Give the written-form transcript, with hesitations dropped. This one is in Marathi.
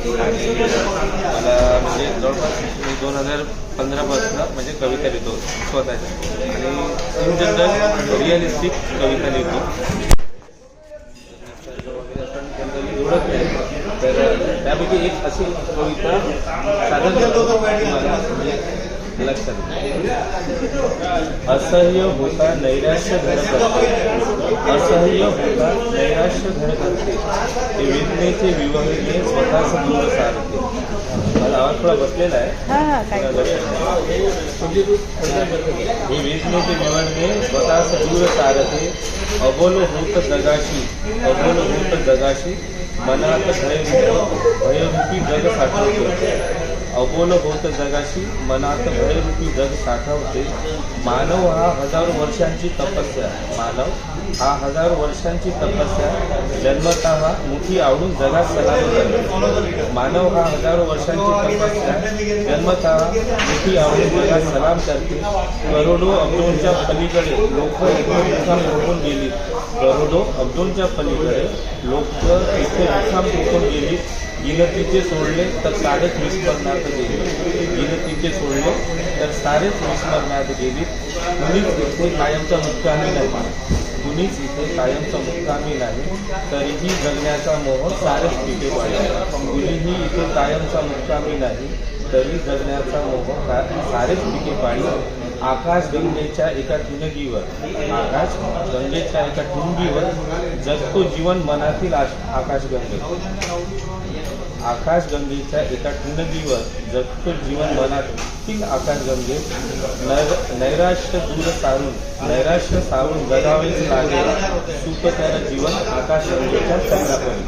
मला म्हणजे जवळपास मी 2015पासून म्हणजे कविता लिहितो स्वतःच्या आणि इन जनरल रिअलिस्टिक कविता लिहितो. जनरली जोडत नाही तर त्यापैकी एक अशी कविता सादर करतो मला लक्षात. असह्य होता नैराश्य घर करते, असह्य होता नैराश्य घर करते, ते वेदनेचे विवहने स्वतःच दूर सारते. मला आवाज थोडा बसलेला आहे. हे वेदनेचे विवहने स्वतःच दूर सारते, अबोल होत जगाशी, अबोल होत जगाशी, मनात भयरूपी जग साठवते, अबोल होत जगाशी मनात भयरूपी जग साठवते. मानव हा हजारो वर्षांची तपस्या, मानव हा हजारो वर्षांची तपस्या, जन्मतः मुठी आवडून जगात सलाम करते. मानव हा हजारो वर्षांची तपस्या, जन्मतः मुठी आवडून जगात सलाम करते. करोडो अब्दोलच्या पलीकडे लोक इथे मुखाम ठोकून गेली, करोडो अब्दोलच्या पलीकडे लोक इथे मुखाम ठोकून गेली. गिनतीचे सोडले तर सारेच विस्मरणात गेली, गिनतीचे सोडले तर सारेच विस्मरणात गेली. कुणीच इथे कायमचा मुक्कामी नाही, कुणीच इथे कायमचा मुक्कामी नाही, तरीही जगण्याचा मोह सारेच पिके पाडले. कुणीही इथे कायमचा मुक्कामी नाही, तरी जगण्याचा मोह सारेच पिके पाडले. आकाश गंगेच्या एका ठिणगीवर, आकाश गंगेच्या एका ठिणगीवर जगतो जीवन मनातील आकाशगंगेत, आकाश गंगेच्या एका ठिणगीवर जगतो जीवन मनातील आकाशगंगेत. नैराश्य दूर सारून, नैराश्य सारून जगावेच लागेल, सुखकर जीवन आकाशगंगेच्या चंद्रापरी.